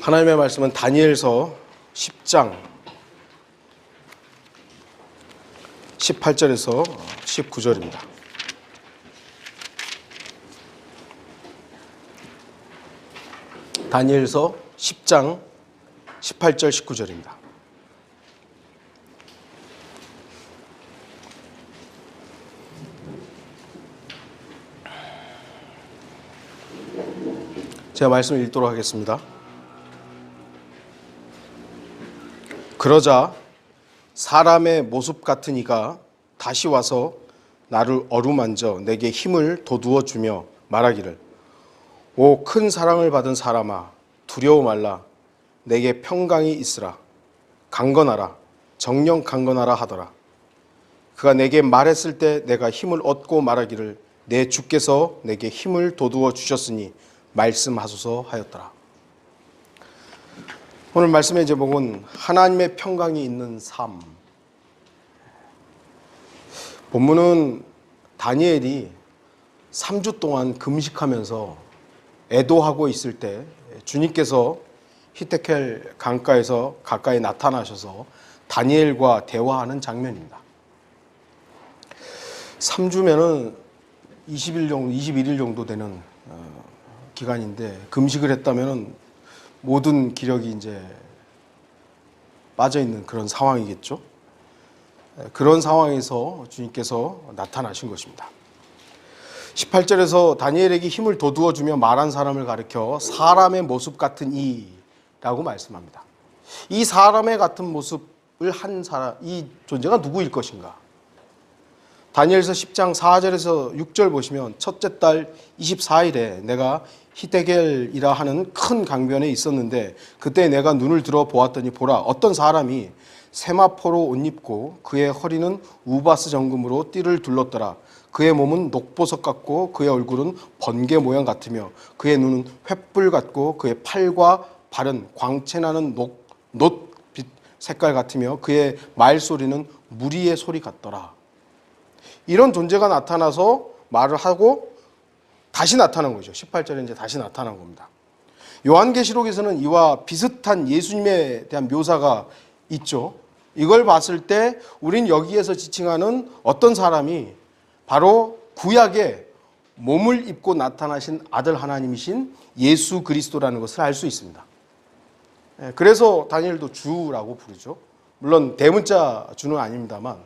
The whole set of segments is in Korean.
하나님의 말씀은 다니엘서 10장 18절에서 19절입니다. 다니엘서 10장 18절 19절입니다. 제가 말씀을 읽도록 하겠습니다. 그러자 사람의 모습 같은 이가 다시 와서 나를 어루만져 내게 힘을 돋우어 주며 말하기를, 오 큰 사랑을 받은 사람아, 두려워 말라. 내게 평강이 있으라. 강건하라. 정령 강건하라 하더라. 그가 내게 말했을 때 내가 힘을 얻고 말하기를, 내 주께서 내게 힘을 돋우어 주셨으니 말씀하소서 하였더라. 오늘 말씀의 제목은 하나님의 평강이 있는 삶. 본문은 다니엘이 3주 동안 금식하면서 애도하고 있을 때 주님께서 히데켈 강가에서 가까이 나타나셔서 다니엘과 대화하는 장면입니다. 3주면은 21일 정도 되는 기간인데, 금식을 했다면은 모든 기력이 이제 빠져 있는 그런 상황이겠죠. 그런 상황에서 주님께서 나타나신 것입니다. 18절에서 다니엘에게 힘을 돋우어 주며 말한 사람을 가리켜 사람의 모습 같은 이라고 말씀합니다. 이 사람의 같은 모습을 한 사람, 이 존재가 누구일 것인가? 다니엘서 10장 4절에서 6절 보시면, 첫째 달 24일에 내가 히데겔이라 하는 큰 강변에 있었는데 그때 내가 눈을 들어 보았더니 보라, 어떤 사람이 세마포로 옷 입고 그의 허리는 우바스 정금으로 띠를 둘렀더라. 그의 몸은 녹보석 같고 그의 얼굴은 번개 모양 같으며 그의 눈은 횃불 같고 그의 팔과 발은 광채나는 놋빛 색깔 같으며 그의 말소리는 무리의 소리 같더라. 이런 존재가 나타나서 말을 하고 다시 나타난 거죠. 18절에 이제 다시 나타난 겁니다. 요한계시록에서는 이와 비슷한 예수님에 대한 묘사가 있죠. 이걸 봤을 때 우린 여기에서 지칭하는 어떤 사람이 바로 구약에 몸을 입고 나타나신 아들 하나님이신 예수 그리스도라는 것을 알 수 있습니다. 그래서 다니엘도 주라고 부르죠. 물론 대문자 주는 아닙니다만,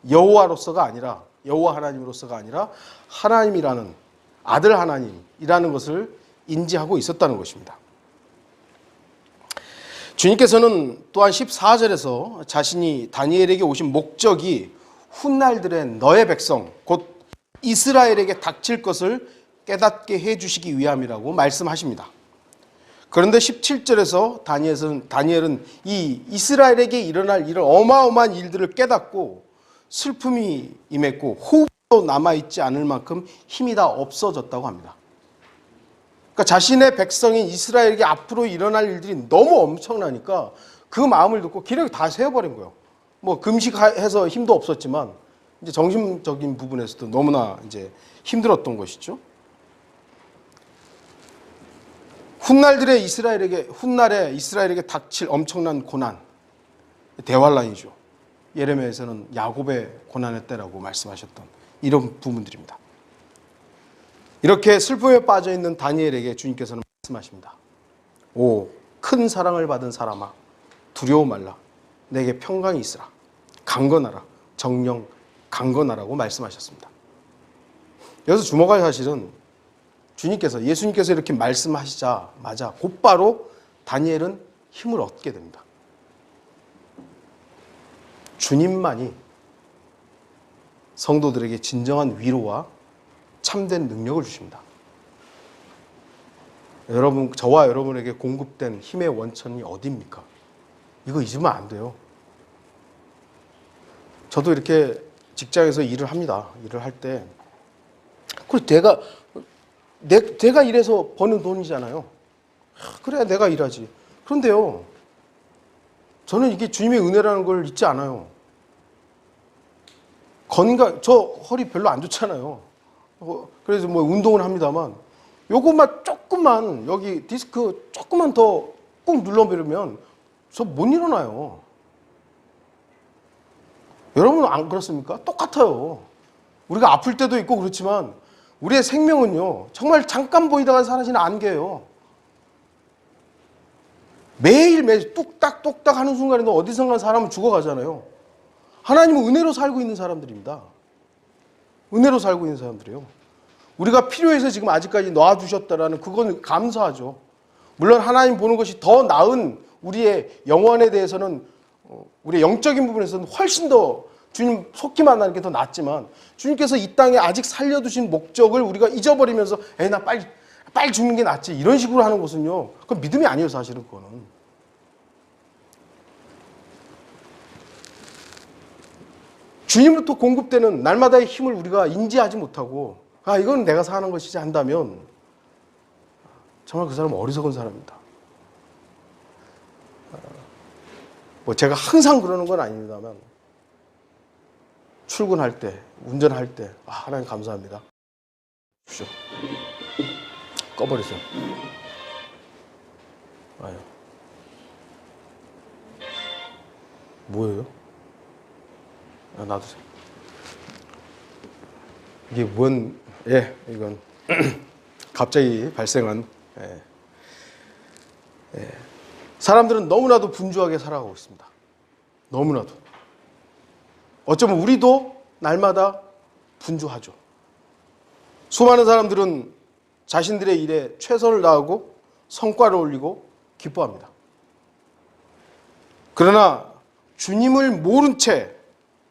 여호와로서가 아니라, 여호와 하나님으로서가 아니라 하나님이라는, 아들 하나님이라는 것을 인지하고 있었다는 것입니다. 주님께서는 또한 14절에서 자신이 다니엘에게 오신 목적이 훗날들의 너의 백성, 곧 이스라엘에게 닥칠 것을 깨닫게 해주시기 위함이라고 말씀하십니다. 그런데 17절에서 다니엘은 이 이스라엘에게 일어날 이런 어마어마한 일들을 깨닫고 슬픔이 임했고 호흡도 남아있지 않을 만큼 힘이 다 없어졌다고 합니다. 그러니까 자신의 백성인 이스라엘에게 앞으로 일어날 일들이 너무 엄청나니까 그 마음을 듣고 기력이 다 세어버린 거예요. 뭐 금식해서 힘도 없었지만 이제 정신적인 부분에서도 너무나 이제 힘들었던 것이죠. 훗날에 이스라엘에게 닥칠 엄청난 고난, 대환란이죠. 예레미야에서는 야곱의 고난의 때라고 말씀하셨던 이런 부분들입니다. 이렇게 슬픔에 빠져 있는 다니엘에게 주님께서는 말씀하십니다. 오 큰 사랑을 받은 사람아, 두려워 말라. 내게 평강이 있으라. 강건하라. 정령 강건하라고 말씀하셨습니다. 여기서 주목할 사실은 예수님께서 이렇게 말씀하시자마자 곧바로 다니엘은 힘을 얻게 됩니다. 주님만이 성도들에게 진정한 위로와 참된 능력을 주십니다. 여러분, 저와 여러분에게 공급된 힘의 원천이 어디입니까? 이거 잊으면 안 돼요. 저도 이렇게 직장에서 일을 합니다. 일을 할 때, 그래 내가 일해서 버는 돈이잖아요. 그래 내가 일하지. 그런데요, 저는 이게 주님의 은혜라는 걸 잊지 않아요. 저 허리 별로 안 좋잖아요. 그래서 뭐 운동을 합니다만 요것만 조금 조금만 여기 디스크 조금만 더 꾹 눌러버리면 저 못 일어나요. 여러분은 안 그렇습니까? 똑같아요. 우리가 아플 때도 있고 그렇지만 우리의 생명은요, 정말 잠깐 보이다가 사라지는 안개예요. 매일매일 뚝딱뚝딱 하는 순간에도 어디선가 사람은 죽어가잖아요. 하나님은 은혜로 살고 있는 사람들입니다. 은혜로 살고 있는 사람들이에요. 우리가 필요해서 지금 아직까지 놔두셨다라는 그건 감사하죠. 물론 하나님 보는 것이 더 나은 우리의 영혼에 대해서는 우리의 영적인 부분에서는 훨씬 더 주님 속히 만나는 게 더 낫지만 주님께서 이 땅에 아직 살려두신 목적을 우리가 잊어버리면서 나 빨리 죽는 게 낫지 이런 식으로 하는 것은요, 그건 믿음이 아니에요. 사실은 그거는. 주님으로부터 공급되는 날마다의 힘을 우리가 인지하지 못하고 이건 내가 사는 것이지 한다면 정말 그 사람은 어리석은 사람입니다. 뭐 제가 항상 그러는 건 아닙니다만 출근할 때, 운전할 때 하나님 감사합니다. 주십시오. 꺼버리세요. 아유. 뭐예요? 놔두세요. 이게 이건 갑자기 발생한 사람들은 너무나도 분주하게 살아가고 있습니다. 너무나도. 어쩌면 우리도 날마다 분주하죠. 수많은 사람들은 자신들의 일에 최선을 다하고 성과를 올리고 기뻐합니다. 그러나 주님을 모른 채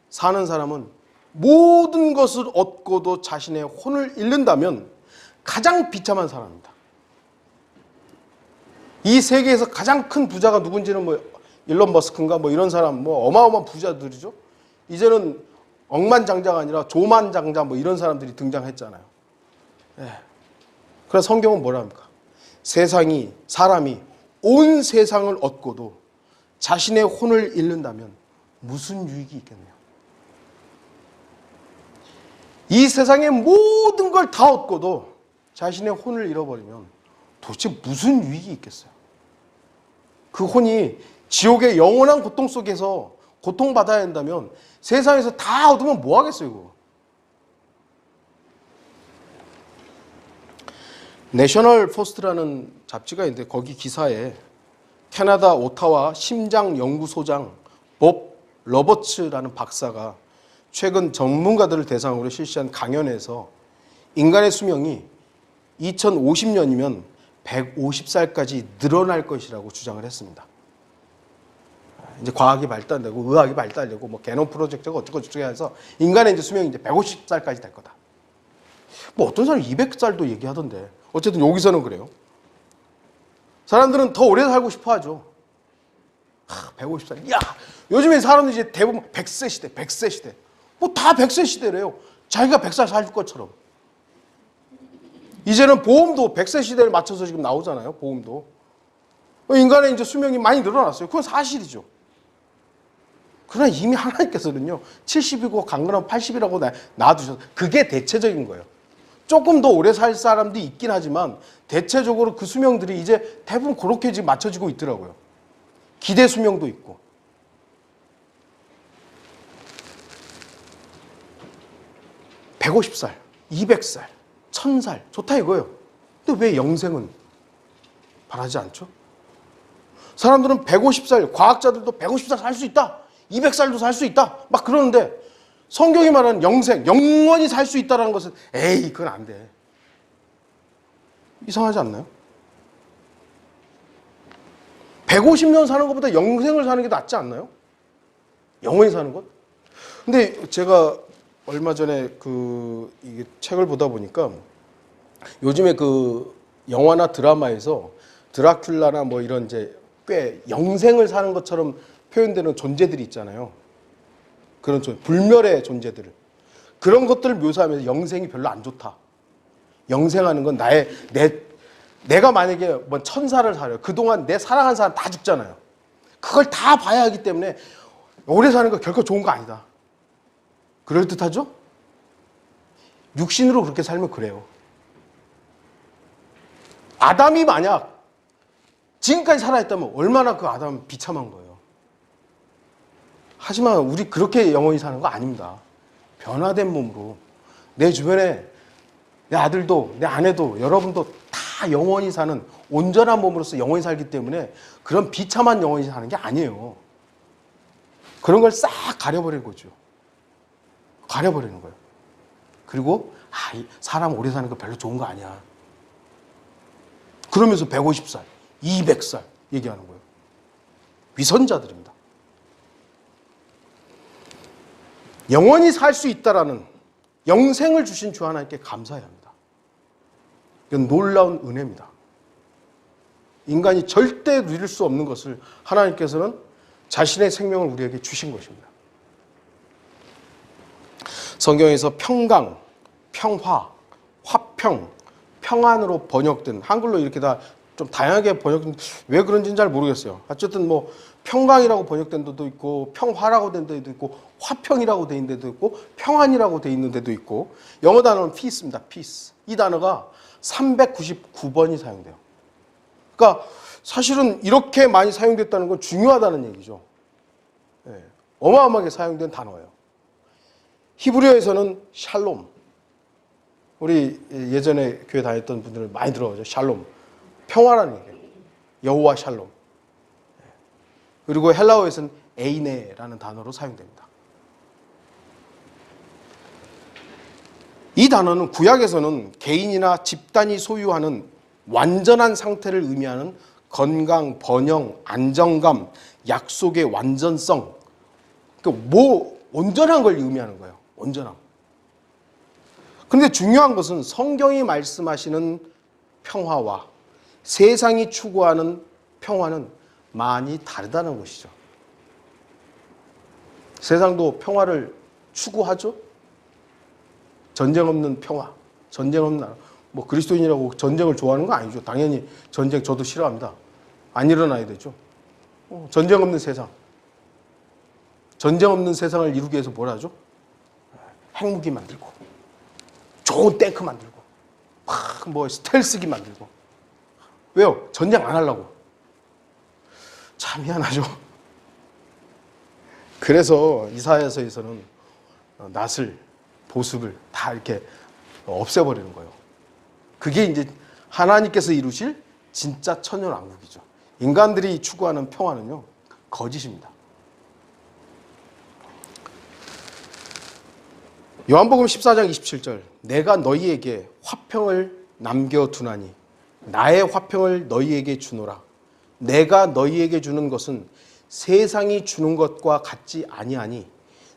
사는 사람은 모든 것을 얻고도 자신의 혼을 잃는다면 가장 비참한 사람입니다. 이 세계에서 가장 큰 부자가 누군지는 일론 머스크인가 이런 사람 어마어마한 부자들이죠. 이제는 억만장자가 아니라 조만장자 이런 사람들이 등장했잖아요. 그래서 성경은 뭐라 합니까? 사람이 온 세상을 얻고도 자신의 혼을 잃는다면 무슨 유익이 있겠네요. 이 세상의 모든 걸 다 얻고도 자신의 혼을 잃어버리면 도대체 무슨 유익이 있겠어요? 그 혼이 지옥의 영원한 고통 속에서 고통받아야 한다면 세상에서 다 얻으면 뭐 하겠어요, 이거? 내셔널 포스트라는 잡지가 있는데 거기 기사에 캐나다 오타와 심장연구소장 법 러버츠라는 박사가 최근 전문가들을 대상으로 실시한 강연에서 인간의 수명이 2050년이면 150살까지 늘어날 것이라고 주장을 했습니다. 이제 과학이 발달되고 의학이 발달되고 게놈 프로젝트가 어쩌고 해서 인간의 이제 수명이 이제 150살까지 될 거다. 어떤 사람이 200살도 얘기하던데. 어쨌든 여기서는 그래요. 사람들은 더 오래 살고 싶어 하죠. 150살. 요즘에 사람들이 이제 대부분 100세 시대, 100세 시대. 다 100세 시대래요. 자기가 100살 살 것처럼. 이제는 보험도 100세 시대를 맞춰서 지금 나오잖아요. 보험도. 인간의 이제 수명이 많이 늘어났어요. 그건 사실이죠. 그러나 이미 하나님께서는요, 70이고 강건하면 80이라고 놔두셔서 그게 대체적인 거예요. 조금 더 오래 살 사람도 있긴 하지만 대체적으로 그 수명들이 이제 대부분 그렇게 지금 맞춰지고 있더라고요. 기대 수명도 있고. (150살) (200살) (1000살) 좋다 이거예요. 근데 왜 영생은 바라지 않죠? 사람들은 150살, 과학자들도 150살 살 수 있다, 200살도 살 수 있다 막 그러는데 성경이 말하는 영생, 영원히 살 수 있다는 것은 그건 안 돼. 이상하지 않나요? 150년 사는 것보다 영생을 사는 게 낫지 않나요? 영원히 사는 것? 근데 제가 얼마 전에 이게 책을 보다 보니까 요즘에 영화나 드라마에서 드라큘라나 이런 이제 꽤 영생을 사는 것처럼 표현되는 존재들이 있잖아요. 그런 불멸의 존재들. 그런 것들을 묘사하면서 영생이 별로 안 좋다. 영생하는 건 내가 만약에 천사를 살아요. 그동안 내 사랑한 사람 다 죽잖아요. 그걸 다 봐야 하기 때문에 오래 사는 거 결코 좋은 거 아니다. 그럴듯하죠? 육신으로 그렇게 살면 그래요. 아담이 만약 지금까지 살아있다면 얼마나 그 아담은 비참한 거예요. 하지만 우리 그렇게 영원히 사는 거 아닙니다. 변화된 몸으로 내 주변에 내 아들도 내 아내도 여러분도 다 영원히 사는 온전한 몸으로서 영원히 살기 때문에 그런 비참한 영원히 사는 게 아니에요. 그런 걸 싹 가려버리는 거죠. 가려버리는 거예요. 그리고 사람 오래 사는 거 별로 좋은 거 아니야. 그러면서 150살, 200살 얘기하는 거예요. 위선자들입니다. 영원히 살 수 있다라는 영생을 주신 주 하나님께 감사해야 합니다. 이건 놀라운 은혜입니다. 인간이 절대 누릴 수 없는 것을 하나님께서는 자신의 생명을 우리에게 주신 것입니다. 성경에서 평강, 평화, 화평, 평안으로 번역된, 한글로 이렇게 다 좀 다양하게 번역된, 왜 그런지는 잘 모르겠어요. 어쨌든 뭐 평강이라고 번역된 데도 있고 평화라고 된 데도 있고 화평이라고 돼 있는 데도 있고 평안이라고 돼 있는 데도 있고, 영어 단어는 peace입니다. peace. 이 단어가 399번이 사용돼요. 그러니까 사실은 이렇게 많이 사용됐다는 건 중요하다는 얘기죠. 네, 어마어마하게 사용된 단어예요. 히브리어에서는 샬롬. 우리 예전에 교회 다녔던 분들은 많이 들어보죠. 샬롬. 평화라는 얘기예요. 여호와 샬롬. 그리고 헬라어에서는 에이네라는 단어로 사용됩니다. 이 단어는 구약에서는 개인이나 집단이 소유하는 완전한 상태를 의미하는 건강, 번영, 안정감, 약속의 완전성, 온전한 걸 의미하는 거예요. 온전함. 그런데 중요한 것은 성경이 말씀하시는 평화와 세상이 추구하는 평화는 많이 다르다는 것이죠. 세상도 평화를 추구하죠. 전쟁 없는 평화, 전쟁 없는 나라. 뭐 그리스도인이라고 전쟁을 좋아하는 거 아니죠. 당연히 전쟁 저도 싫어합니다. 안 일어나야 되죠. 전쟁 없는 세상. 전쟁 없는 세상을 이루기 위해서 뭘 하죠? 핵무기 만들고, 좋은 탱크 만들고, 막 스텔스기 만들고. 왜요? 전쟁 안 하려고. 참 희한하죠. 그래서 이사야서에서는 낫을, 보습을 다 이렇게 없애버리는 거예요. 그게 이제 하나님께서 이루실 진짜 천년왕국이죠. 인간들이 추구하는 평화는요, 거짓입니다. 요한복음 14장 27절, 내가 너희에게 화평을 남겨두나니 나의 화평을 너희에게 주노라. 내가 너희에게 주는 것은 세상이 주는 것과 같지 아니하니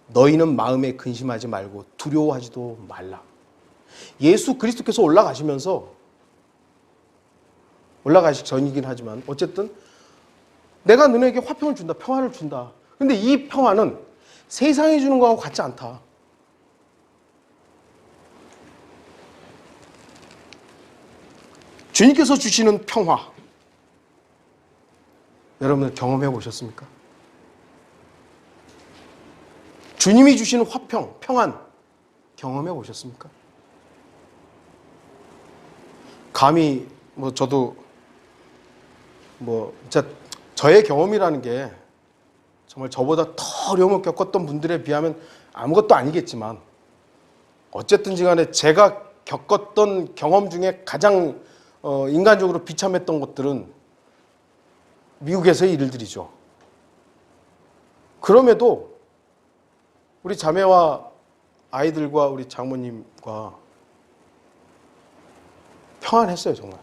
너희는 마음에 근심하지 말고 두려워하지도 말라. 예수 그리스도께서 올라가시면서, 올라가시기 전이긴 하지만 어쨌든 내가 너희에게 화평을 준다, 평화를 준다. 근데 이 평화는 세상이 주는 것하고 같지 않다. 주님께서 주시는 평화, 여러분들 경험해 보셨습니까? 주님이 주시는 화평, 평안 경험해 보셨습니까? 감히 저도 진짜 저의 경험이라는 게 정말 저보다 더 어려움을 겪었던 분들에 비하면 아무것도 아니겠지만, 어쨌든 간에 제가 겪었던 경험 중에 가장 인간적으로 비참했던 것들은 미국에서의 일들이죠. 그럼에도 우리 자매와 아이들과 우리 장모님과 평안했어요, 정말.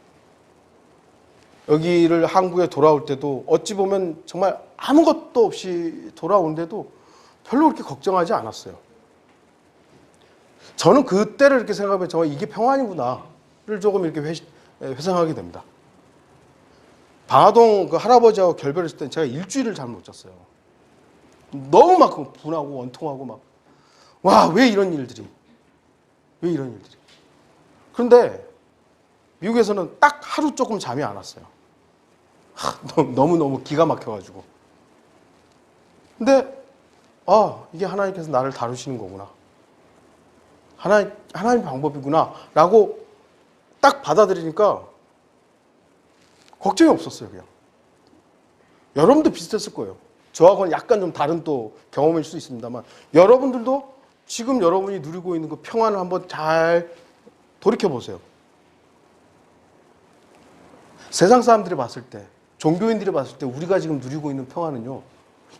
여기를 한국에 돌아올 때도 어찌 보면 정말 아무것도 없이 돌아오는데도 별로 그렇게 걱정하지 않았어요. 저는 그때를 이렇게 생각하면 정말 이게 평안이구나를 조금 이렇게 회상하게 됩니다. 방화동 그 할아버지하고 결별했을 때 제가 일주일을 잠을 못 잤어요. 너무 막 분하고 원통하고 막, 와, 왜 이런 일들이? 왜 이런 일들이? 그런데 미국에서는 딱 하루 조금 잠이 안 왔어요. 너무너무 기가 막혀가지고. 근데 이게 하나님께서 나를 다루시는 거구나. 하나님 방법이구나 라고 딱 받아들이니까 걱정이 없었어요. 그냥. 여러분도 비슷했을 거예요. 저하고는 약간 좀 다른 또 경험일 수 있습니다만 여러분들도 지금 여러분이 누리고 있는 그 평안을 한번 잘 돌이켜보세요. 세상 사람들이 봤을 때, 종교인들이 봤을 때 우리가 지금 누리고 있는 평안은요,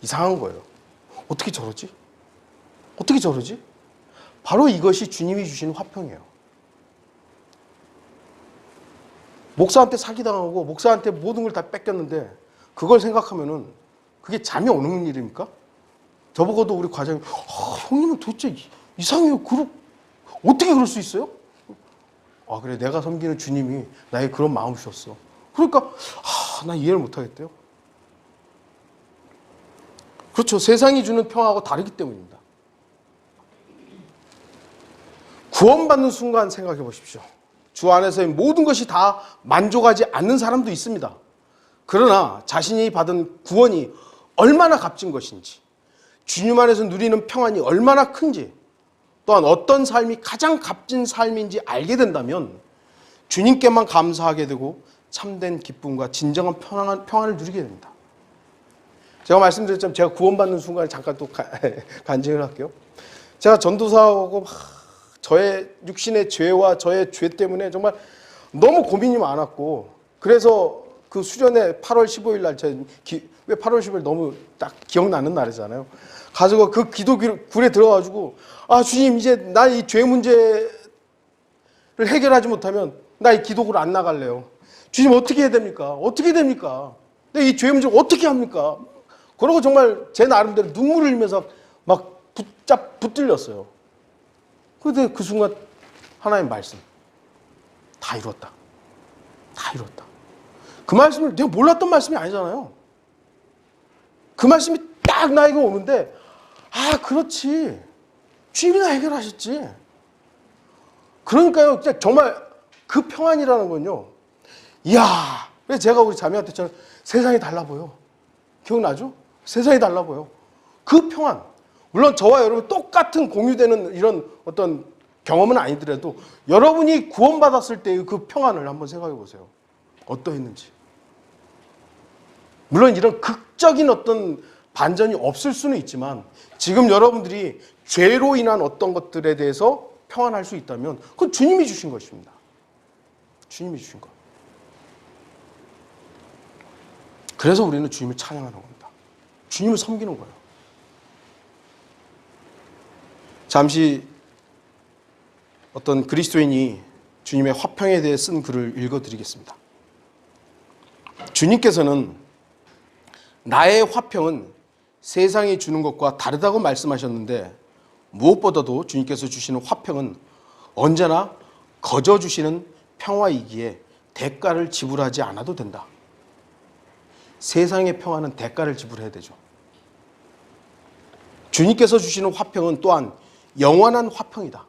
이상한 거예요. 어떻게 저러지? 어떻게 저러지? 바로 이것이 주님이 주시는 화평이에요. 목사한테 사기당하고 목사한테 모든 걸 다 뺏겼는데 그걸 생각하면은 그게 잠이 오는 일입니까? 저보고도 우리 과장이 형님은 도대체 이상해요. 어떻게 그럴 수 있어요? 그래 내가 섬기는 주님이 나의 그런 마음을 주셨어. 그러니까 나 이해를 못하겠대요. 그렇죠. 세상이 주는 평화하고 다르기 때문입니다. 구원받는 순간 생각해 보십시오. 주 안에서의 모든 것이 다 만족하지 않는 사람도 있습니다. 그러나 자신이 받은 구원이 얼마나 값진 것인지, 주님 안에서 누리는 평안이 얼마나 큰지, 또한 어떤 삶이 가장 값진 삶인지 알게 된다면 주님께만 감사하게 되고 참된 기쁨과 진정한 평안을 누리게 됩니다. 제가 말씀드렸지만 제가 구원받는 순간에 잠깐 또 간증을 할게요. 제가 전도사하고 저의 육신의 죄와 저의 죄 때문에 정말 너무 고민이 많았고, 그래서 그 수련회 8월 15일 날, 왜 8월 15일 너무 딱 기억나는 날이잖아요. 가지고 그 기도굴에 들어가지고, 주님, 이제 나 이 죄 문제를 해결하지 못하면 나 이 기도굴 안 나갈래요. 주님, 어떻게 해야 됩니까? 어떻게 됩니까? 내 이 죄 문제를 어떻게 합니까? 그러고 정말 제 나름대로 눈물을 흘리면서 막 붙들렸어요. 그런데 그 순간 하나님 말씀, 다 이뤘다. 다 이뤘다. 그 말씀을 내가 몰랐던 말씀이 아니잖아요. 그 말씀이 딱 나에게 오는데, 그렇지. 주님이 나 해결하셨지. 그러니까요, 정말 그 평안이라는 건요, 이야, 그래서 제가 우리 자매한테처럼 세상이 달라 보여. 기억나죠? 세상이 달라 보여. 그 평안. 물론 저와 여러분 똑같은 공유되는 이런 어떤 경험은 아니더라도 여러분이 구원받았을 때의 그 평안을 한번 생각해 보세요. 어떠했는지. 물론 이런 극적인 어떤 반전이 없을 수는 있지만 지금 여러분들이 죄로 인한 어떤 것들에 대해서 평안할 수 있다면 그건 주님이 주신 것입니다. 주님이 주신 것. 그래서 우리는 주님을 찬양하는 겁니다. 주님을 섬기는 거예요. 잠시 어떤 그리스도인이 주님의 화평에 대해 쓴 글을 읽어드리겠습니다. 주님께서는 나의 화평은 세상이 주는 것과 다르다고 말씀하셨는데 무엇보다도 주님께서 주시는 화평은 언제나 거저 주시는 평화이기에 대가를 지불하지 않아도 된다. 세상의 평화는 대가를 지불해야 되죠. 주님께서 주시는 화평은 또한 영원한 화평이다.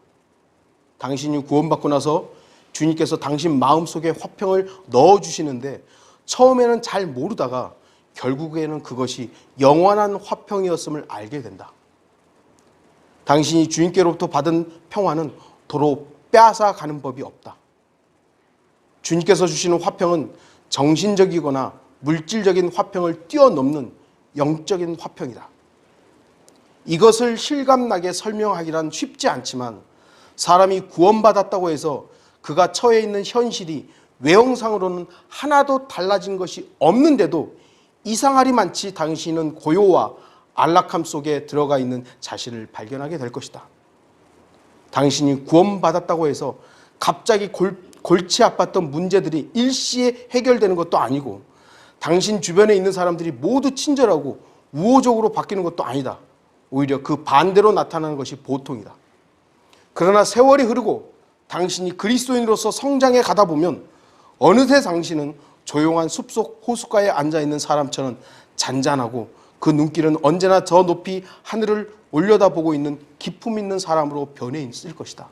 당신이 구원받고 나서 주님께서 당신 마음속에 화평을 넣어주시는데 처음에는 잘 모르다가 결국에는 그것이 영원한 화평이었음을 알게 된다. 당신이 주님께로부터 받은 평화는 도로 빼앗아가는 법이 없다. 주님께서 주시는 화평은 정신적이거나 물질적인 화평을 뛰어넘는 영적인 화평이다. 이것을 실감나게 설명하기란 쉽지 않지만 사람이 구원받았다고 해서 그가 처해 있는 현실이 외형상으로는 하나도 달라진 것이 없는데도 이상하리만치 당신은 고요와 안락함 속에 들어가 있는 자신을 발견하게 될 것이다. 당신이 구원받았다고 해서 갑자기 골치 아팠던 문제들이 일시에 해결되는 것도 아니고 당신 주변에 있는 사람들이 모두 친절하고 우호적으로 바뀌는 것도 아니다. 오히려 그 반대로 나타나는 것이 보통이다. 그러나 세월이 흐르고 당신이 그리스도인으로서 성장해 가다 보면 어느새 당신은 조용한 숲속 호숫가에 앉아있는 사람처럼 잔잔하고 그 눈길은 언제나 저 높이 하늘을 올려다보고 있는 기품 있는 사람으로 변해 있을 것이다.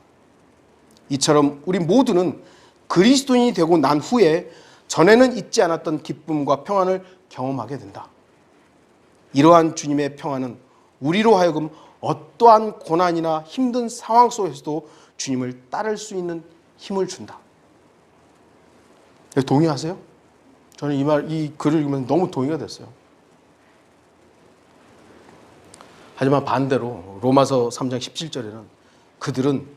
이처럼 우리 모두는 그리스도인이 되고 난 후에 전에는 있지 않았던 기쁨과 평안을 경험하게 된다. 이러한 주님의 평안은 우리로 하여금 어떠한 고난이나 힘든 상황 속에서도 주님을 따를 수 있는 힘을 준다. 동의하세요? 저는 이 글을 읽으면서 너무 동의가 됐어요. 하지만 반대로 로마서 3장 17절에는 그들은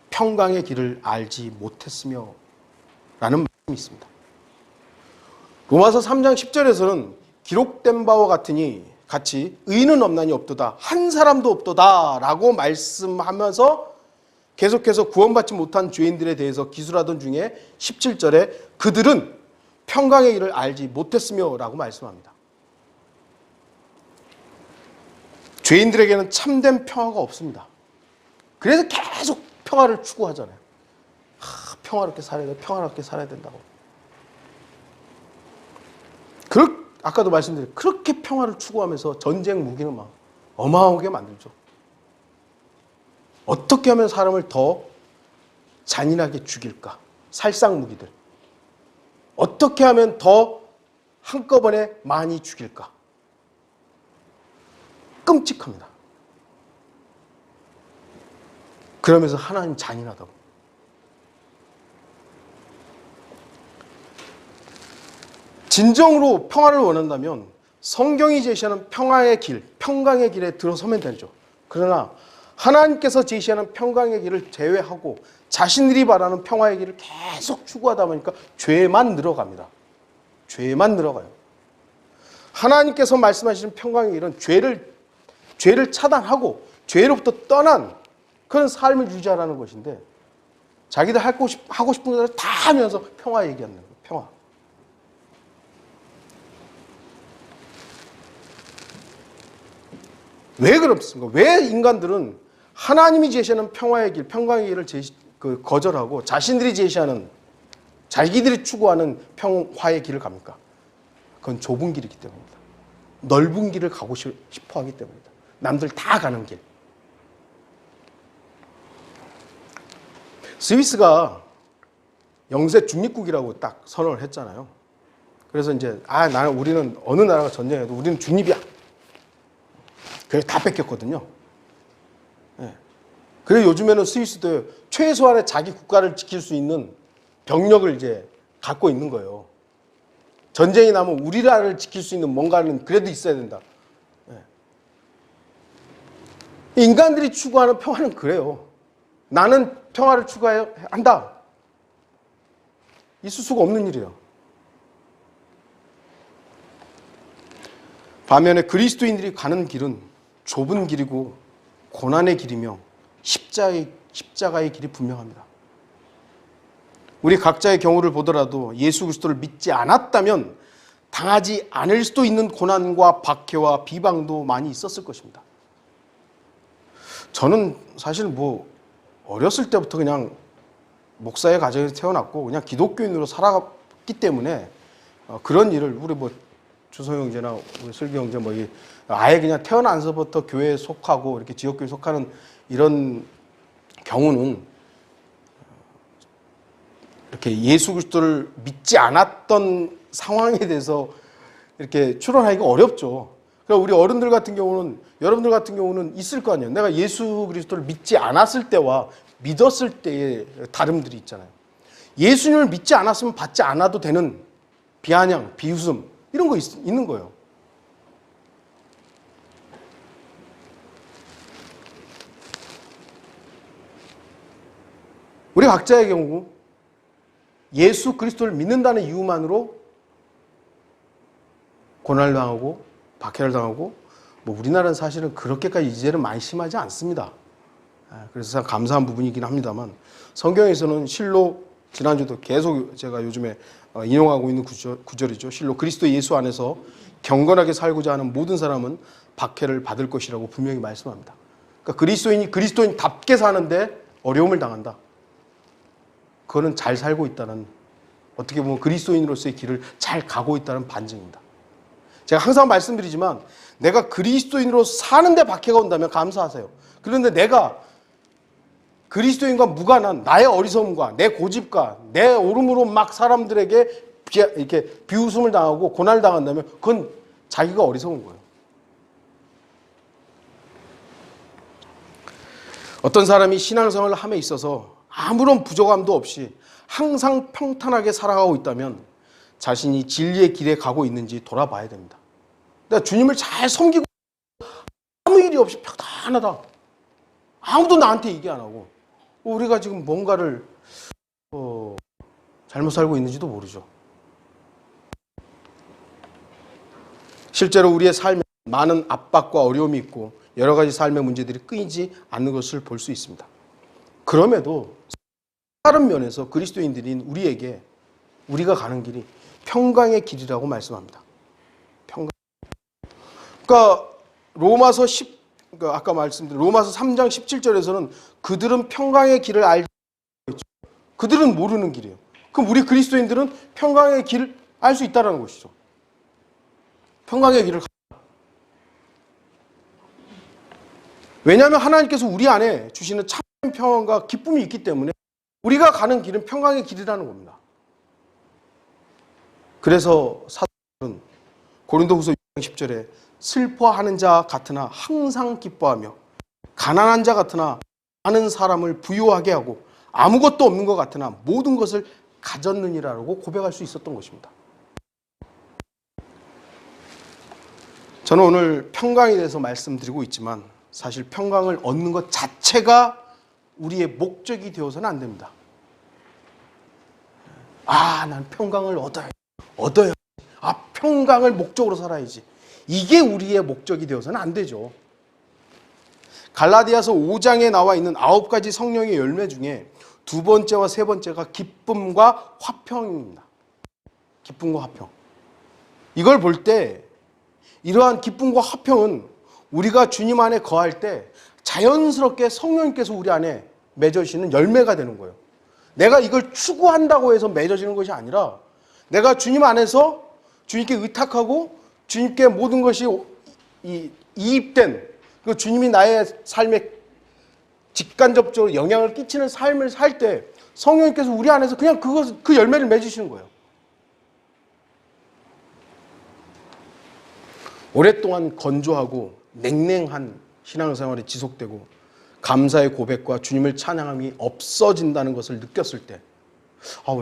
평강의 길을 알지 못했으며 라는 말씀이 있습니다. 로마서 3장 10절에서는 기록된 바와 같이 의인은 없나니 없도다, 한 사람도 없도다 라고 말씀하면서 계속해서 구원받지 못한 죄인들에 대해서 기술하던 중에 17절에 그들은 평강의 길을 알지 못했으며 라고 말씀합니다. 죄인들에게는 참된 평화가 없습니다. 그래서 계속 평화를 추구하잖아요. 평화롭게 살아야 돼, 평화롭게 살아야 된다고. 아까도 말씀드린 그렇게 평화를 추구하면서 전쟁 무기는 막 어마어마하게 만들죠. 어떻게 하면 사람을 더 잔인하게 죽일까? 살상 무기들. 어떻게 하면 더 한꺼번에 많이 죽일까? 끔찍합니다. 그러면서 하나님 잔인하다고. 진정으로 평화를 원한다면 성경이 제시하는 평화의 길, 평강의 길에 들어서면 되죠. 그러나 하나님께서 제시하는 평강의 길을 제외하고 자신들이 바라는 평화의 길을 계속 추구하다 보니까 죄만 늘어갑니다. 죄만 늘어가요. 하나님께서 말씀하시는 평강의 길은 죄를 차단하고 죄로부터 떠난 그런 삶을 유지하라는 것인데 자기들 하고 싶은 것을 다 하면서 평화 얘기하는 거예요. 평화. 왜 그렇습니까? 왜 인간들은 하나님이 제시하는 평화의 길, 평강의 길을 거절하고 자신들이 제시하는, 자기들이 추구하는 평화의 길을 갑니까? 그건 좁은 길이기 때문입니다. 넓은 길을 가고 싶어 하기 때문입니다. 남들 다 가는 길. 스위스가 영세 중립국이라고 딱 선언을 했잖아요. 그래서 이제 우리는 어느 나라가 전쟁해도 우리는 중립이야. 그래서 다 뺏겼거든요. 네. 그래서 요즘에는 스위스도 최소한의 자기 국가를 지킬 수 있는 병력을 이제 갖고 있는 거예요. 전쟁이 나면 우리나라를 지킬 수 있는 뭔가는 그래도 있어야 된다. 네. 인간들이 추구하는 평화는 그래요. 나는 평화를 추구한다. 있을 수가 없는 일이에요. 반면에 그리스도인들이 가는 길은 좁은 길이고 고난의 길이며 십자가의 길이 분명합니다. 우리 각자의 경우를 보더라도 예수 그리스도를 믿지 않았다면 당하지 않을 수도 있는 고난과 박해와 비방도 많이 있었을 것입니다. 저는 사실 어렸을 때부터 그냥 목사의 가정에서 태어났고 그냥 기독교인으로 살아갔기 때문에 그런 일을 우리 주소 형제나 우리 슬기 형제 아예 그냥 태어나서부터 교회에 속하고 이렇게 지역교회에 속하는 이런 경우는 이렇게 예수 그리스도를 믿지 않았던 상황에 대해서 이렇게 추론하기가 어렵죠. 그러니까 우리 어른들 같은 경우는, 여러분들 같은 경우는 있을 거 아니에요. 내가 예수 그리스도를 믿지 않았을 때와 믿었을 때의 다름들이 있잖아요. 예수님을 믿지 않았으면 받지 않아도 되는 비아냥, 비웃음 이런 거 있는 거예요. 우리 각자의 경우 예수 그리스도를 믿는다는 이유만으로 고난을 당하고 박해를 당하고 우리나라는 사실은 그렇게까지 이제는 많이 심하지 않습니다. 그래서 감사한 부분이긴 합니다만 성경에서는 실로 지난주도 계속 제가 요즘에 인용하고 있는 구절이죠. 실로 그리스도 예수 안에서 경건하게 살고자 하는 모든 사람은 박해를 받을 것이라고 분명히 말씀합니다. 그러니까 그리스도인이 그리스도인답게 사는데 어려움을 당한다. 그거는 잘 살고 있다는, 어떻게 보면 그리스도인으로서의 길을 잘 가고 있다는 반증입니다. 제가 항상 말씀드리지만 내가 그리스도인으로 사는데 박해가 온다면 감사하세요. 그런데 내가 그리스도인과 무관한 나의 어리석음과 내 고집과 내 오름으로 막 사람들에게 이렇게 비웃음을 당하고 고난을 당한다면 그건 자기가 어리석은 거예요. 어떤 사람이 신앙생활을 함에 있어서 아무런 부족함도 없이 항상 평탄하게 살아가고 있다면 자신이 진리의 길에 가고 있는지 돌아봐야 됩니다. 내가 주님을 잘 섬기고 아무 일이 없이 평안하다. 아무도 나한테 얘기 안 하고 우리가 지금 뭔가를 잘못 살고 있는지도 모르죠. 실제로 우리의 삶에 많은 압박과 어려움이 있고 여러 가지 삶의 문제들이 끊이지 않는 것을 볼 수 있습니다. 그럼에도 다른 면에서 그리스도인들인 우리에게 우리가 가는 길이 평강의 길이라고 말씀합니다. 평강. 그러니까 아까 말씀드린 로마서 3장 17절에서는 그들은 평강의 길을 알지 못했죠. 그들은 모르는 길이에요. 그럼 우리 그리스도인들은 평강의 길을 알 수 있다는 것이죠. 평강의 길을 왜냐하면 하나님께서 우리 안에 주시는 참 평안과 기쁨이 있기 때문에 우리가 가는 길은 평강의 길이라는 겁니다. 그래서 사도는 고린도후서 6장 10절에 슬퍼하는 자 같으나 항상 기뻐하며 가난한 자 같으나 많은 사람을 부유하게 하고 아무것도 없는 것 같으나 모든 것을 가졌느니라고 고백할 수 있었던 것입니다. 저는 오늘 평강에 대해서 말씀드리고 있지만 사실 평강을 얻는 것 자체가 우리의 목적이 되어서는 안 됩니다. 난 평강을 얻어야. 평강을 목적으로 살아야지. 이게 우리의 목적이 되어서는 안 되죠. 갈라디아서 5장에 나와 있는 9가지 성령의 열매 중에 두 번째와 세 번째가 기쁨과 화평입니다. 기쁨과 화평. 이걸 볼 때 이러한 기쁨과 화평은 우리가 주님 안에 거할 때 자연스럽게 성령님께서 우리 안에 맺어지는 열매가 되는 거예요. 내가 이걸 추구한다고 해서 맺어지는 것이 아니라 내가 주님 안에서 주님께 의탁하고 주님께 모든 것이 이입된 주님이 나의 삶에 직간접적으로 영향을 끼치는 삶을 살 때 성령님께서 우리 안에서 그냥 그 열매를 맺으시는 거예요. 오랫동안 건조하고 냉랭한 신앙생활이 지속되고 감사의 고백과 주님을 찬양함이 없어진다는 것을 느꼈을 때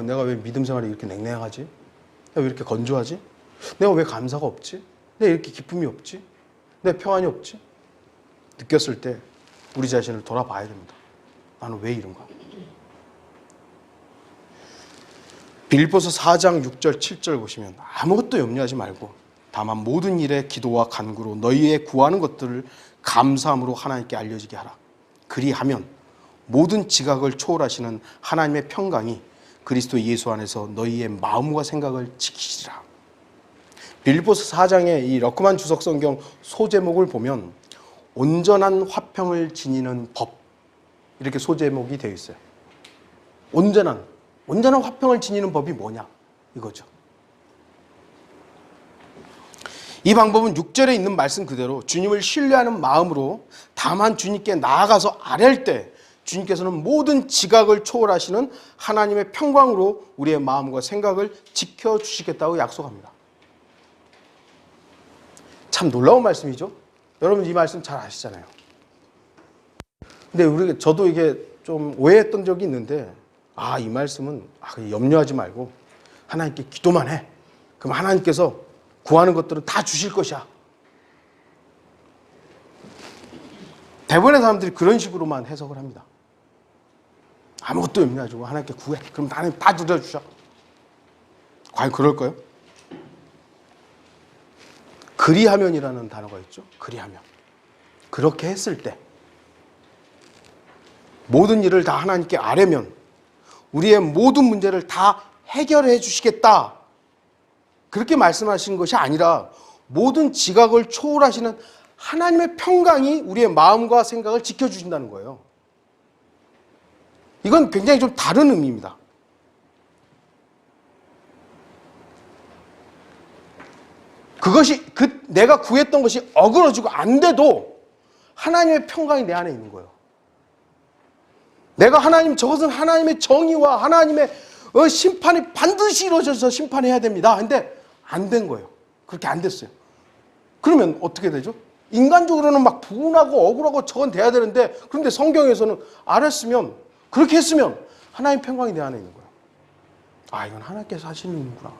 내가 왜 믿음 생활이 이렇게 냉랭하지? 내가 왜 이렇게 건조하지? 내가 왜 감사가 없지? 내가 이렇게 기쁨이 없지? 내 평안이 없지? 느꼈을 때 우리 자신을 돌아봐야 됩니다. 나는 왜 이런가? 빌립보서 4장 6절 7절 보시면 아무것도 염려하지 말고 다만 모든 일에 기도와 간구로 너희의 구하는 것들을 감사함으로 하나님께 알려지게 하라. 그리하면 모든 지각을 초월하시는 하나님의 평강이 그리스도 예수 안에서 너희의 마음과 생각을 지키시리라. 빌립보서 4장의 이 러크만 주석 성경 소제목을 보면 온전한 화평을 지니는 법, 이렇게 소제목이 되어 있어요. 온전한 화평을 지니는 법이 뭐냐 이거죠. 이 방법은 6절에 있는 말씀 그대로 주님을 신뢰하는 마음으로 다만 주님께 나아가서 아뢰할 때 주님께서는 모든 지각을 초월하시는 하나님의 평강으로 우리의 마음과 생각을 지켜주시겠다고 약속합니다. 참 놀라운 말씀이죠. 여러분 이 말씀 잘 아시잖아요. 근데 저도 이게 좀 오해했던 적이 있는데 이 말씀은 염려하지 말고 하나님께 기도만 해. 그럼 하나님께서 구하는 것들은 다 주실 것이야. 대부분의 사람들이 그런 식으로만 해석을 합니다. 아무것도 염려하지 말고 하나님께 구해. 그럼 하나님 다 들어주셔. 과연 그럴까요? 그리하면이라는 단어가 있죠. 그리하면. 그렇게 했을 때 모든 일을 다 하나님께 아뢰면 우리의 모든 문제를 다 해결해 주시겠다. 그렇게 말씀하신 것이 아니라 모든 지각을 초월하시는 하나님의 평강이 우리의 마음과 생각을 지켜주신다는 거예요. 이건 굉장히 좀 다른 의미입니다. 그것이 내가 구했던 것이 어그러지고 안 돼도 하나님의 평강이 내 안에 있는 거예요. 내가 저것은 하나님의 정의와 하나님의 심판이 반드시 이루어져서 심판해야 됩니다. 근데 안 된 거예요. 그렇게 안 됐어요. 그러면 어떻게 되죠? 인간적으로는 막 분하고 억울하고 저건 돼야 되는데 그런데 성경에서는 알았으면 그렇게 했으면 하나님 평강이 내 안에 있는 거예요. 이건 하나님께서 하시는 일이구나.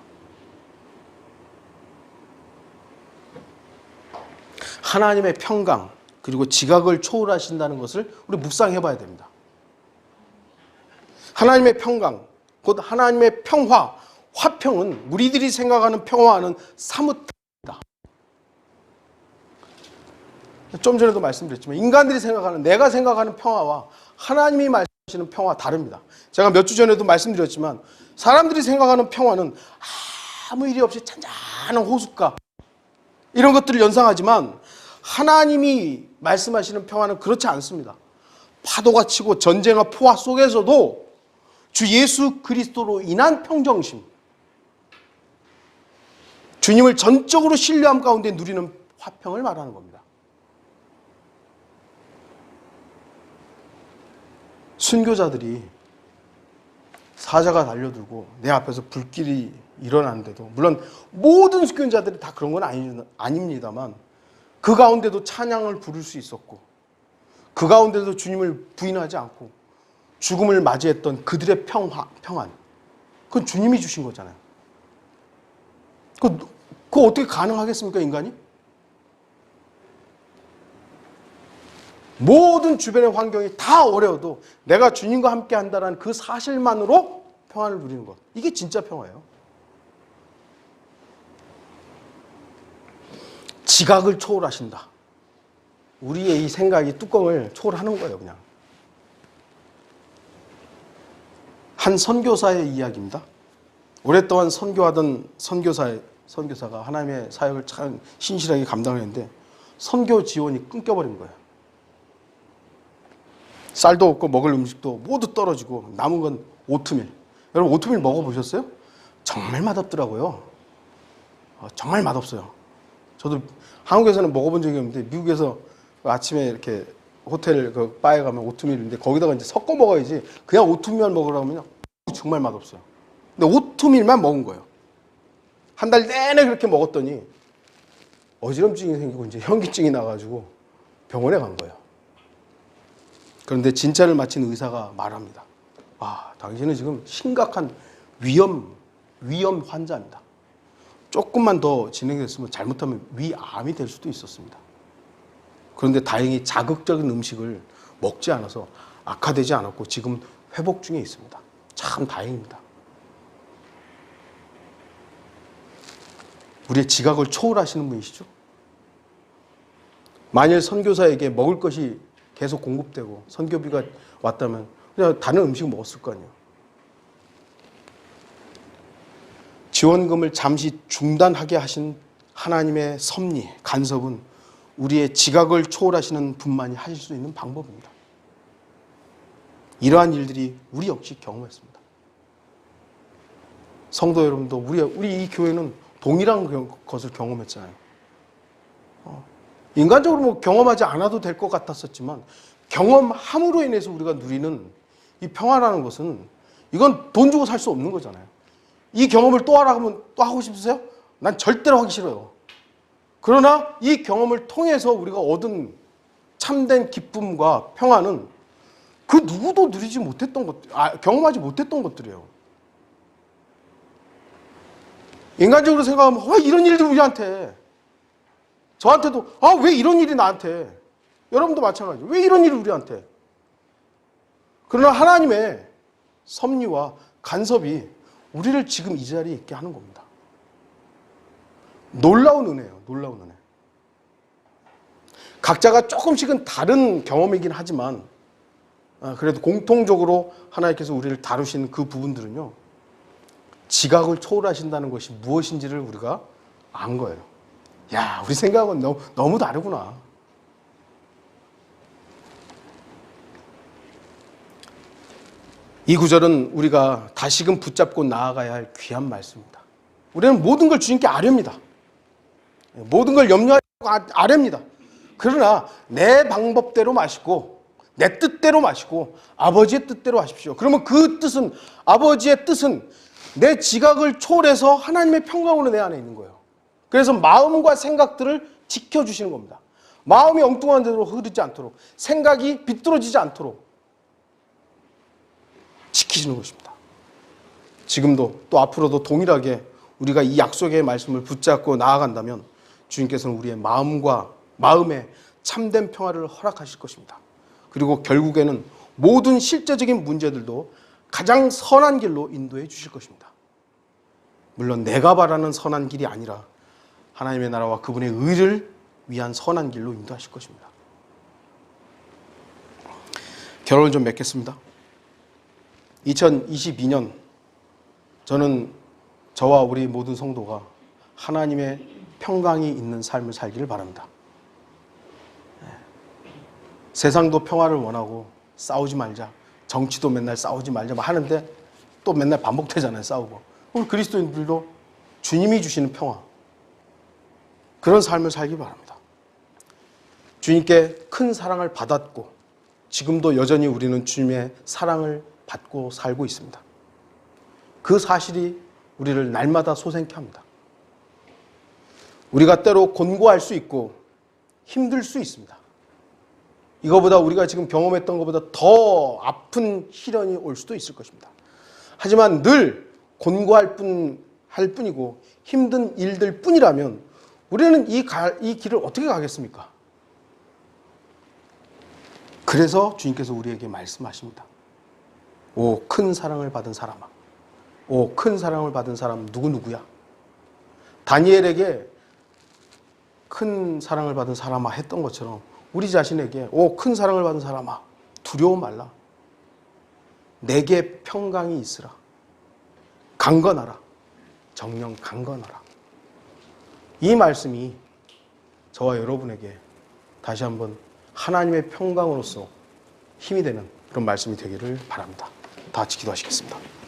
하나님의 평강 그리고 지각을 초월하신다는 것을 우리 묵상해 봐야 됩니다. 하나님의 평강, 곧 하나님의 평화, 화평은 우리들이 생각하는 평화와는 사뭇 다릅니다. 좀 전에도 말씀드렸지만 인간들이 생각하는, 내가 생각하는 평화와 하나님이 말씀하시는 평화가 다릅니다. 제가 몇 주 전에도 말씀드렸지만 사람들이 생각하는 평화는 아무 일이 없이 잔잔한 호숫가 이런 것들을 연상하지만 하나님이 말씀하시는 평화는 그렇지 않습니다. 파도가 치고 전쟁과 포화 속에서도 주 예수 그리스도로 인한 평정심, 주님을 전적으로 신뢰함 가운데 누리는 화평을 말하는 겁니다. 순교자들이 사자가 달려들고 내 앞에서 불길이 일어나는데도, 물론 모든 순교자들이 다 그런 건 아닙니다만 그 가운데도 찬양을 부를 수 있었고 그 가운데도 주님을 부인하지 않고 죽음을 맞이했던 그들의 평안, 그건 주님이 주신 거잖아요. 그거 어떻게 가능하겠습니까, 인간이? 모든 주변의 환경이 다 어려워도 내가 주님과 함께 한다는 그 사실만으로 평안을 누리는 것, 이게 진짜 평화예요. 지각을 초월하신다. 우리의 이 생각이 뚜껑을 초월하는 거예요, 그냥. 한 선교사의 이야기입니다. 오랫동안 선교하던 선교사가 하나님의 사역을 참 신실하게 감당을 했는데 선교 지원이 끊겨버린 거예요. 쌀도 없고 먹을 음식도 모두 떨어지고 남은 건 오트밀. 여러분 오트밀 먹어보셨어요? 정말 맛없더라고요. 정말 맛없어요. 저도 한국에서는 먹어본 적이 없는데 미국에서 아침에 이렇게 호텔 그 바에 가면 오트밀인데 거기다가 이제 섞어 먹어야지, 그냥 오트밀만 먹으라면 정말 맛없어요. 근데 오트밀만 먹은 거예요. 한 달 내내 그렇게 먹었더니 어지럼증이 생기고 이제 현기증이 나가지고 병원에 간 거예요. 그런데 진찰을 마친 의사가 말합니다. 당신은 지금 심각한 위험 환자입니다. 조금만 더 진행됐으면 잘못하면 위암이 될 수도 있었습니다. 그런데 다행히 자극적인 음식을 먹지 않아서 악화되지 않았고 지금 회복 중에 있습니다. 참 다행입니다. 우리의 지각을 초월하시는 분이시죠. 만일 선교사에게 먹을 것이 계속 공급되고 선교비가 왔다면 그냥 다른 음식 먹었을 거 아니에요. 지원금을 잠시 중단하게 하신 하나님의 섭리, 간섭은 우리의 지각을 초월하시는 분만이 하실 수 있는 방법입니다. 이러한 일들이 우리 역시 경험했습니다. 성도 여러분도 우리 이 교회는 동일한 것을 경험했잖아요. 인간적으로 뭐 경험하지 않아도 될 것 같았었지만 경험함으로 인해서 우리가 누리는 이 평화라는 것은 이건 돈 주고 살 수 없는 거잖아요. 이 경험을 또 하라 하면 또 하고 싶으세요? 난 절대로 하기 싫어요. 그러나 이 경험을 통해서 우리가 얻은 참된 기쁨과 평화는 그 누구도 누리지 못했던 것들, 경험하지 못했던 것들이에요. 인간적으로 생각하면 왜 이런 일이 우리한테, 저한테도 왜 이런 일이 나한테, 여러분도 마찬가지예요. 왜 이런 일이 우리한테. 그러나 하나님의 섭리와 간섭이 우리를 지금 이 자리에 있게 하는 겁니다. 놀라운 은혜예요. 놀라운 은혜. 각자가 조금씩은 다른 경험이긴 하지만 그래도 공통적으로 하나님께서 우리를 다루시는 그 부분들은요, 지각을 초월하신다는 것이 무엇인지를 우리가 안 거예요. 야, 우리 생각은 너무 다르구나. 이 구절은 우리가 다시금 붙잡고 나아가야 할 귀한 말씀입니다. 우리는 모든 걸 주님께 아뢰입니다. 모든 걸 염려하고 아뢰입니다. 그러나 내 방법대로 마시고 내 뜻대로 마시고 아버지의 뜻대로 하십시오. 그러면 그 뜻은, 아버지의 뜻은 내 지각을 초월해서 하나님의 평강으로 내 안에 있는 거예요. 그래서 마음과 생각들을 지켜주시는 겁니다. 마음이 엉뚱한 데로 흐르지 않도록, 생각이 비뚤어지지 않도록 지키시는 것입니다. 지금도 또 앞으로도 동일하게 우리가 이 약속의 말씀을 붙잡고 나아간다면 주님께서는 우리의 마음과 마음에 참된 평화를 허락하실 것입니다. 그리고 결국에는 모든 실제적인 문제들도 가장 선한 길로 인도해 주실 것입니다. 물론 내가 바라는 선한 길이 아니라 하나님의 나라와 그분의 의를 위한 선한 길로 인도하실 것입니다. 결론을 좀 맺겠습니다. 2022년 저는 저와 우리 모든 성도가 하나님의 평강이 있는 삶을 살기를 바랍니다. 세상도 평화를 원하고 싸우지 말자, 정치도 맨날 싸우지 말자 하는데 또 맨날 반복되잖아요, 싸우고. 우리 그리스도인들도 주님이 주시는 평화, 그런 삶을 살기 바랍니다. 주님께 큰 사랑을 받았고 지금도 여전히 우리는 주님의 사랑을 받고 살고 있습니다. 그 사실이 우리를 날마다 소생케 합니다. 우리가 때로 곤고할 수 있고 힘들 수 있습니다. 이거보다 우리가 지금 경험했던 것보다 더 아픈 시련이 올 수도 있을 것입니다. 하지만 늘 곤고할 뿐이고 힘든 일들 뿐이라면 우리는 이 길을 어떻게 가겠습니까? 그래서 주님께서 우리에게 말씀하십니다. 오, 큰 사랑을 받은 사람아. 오, 큰 사랑을 받은 사람 누구야? 다니엘에게 큰 사랑을 받은 사람아 했던 것처럼 우리 자신에게 오, 큰 사랑을 받은 사람아, 두려워 말라. 내게 평강이 있으라. 강건하라. 정령 강건하라. 이 말씀이 저와 여러분에게 다시 한번 하나님의 평강으로서 힘이 되는 그런 말씀이 되기를 바랍니다. 다 같이 기도하시겠습니다.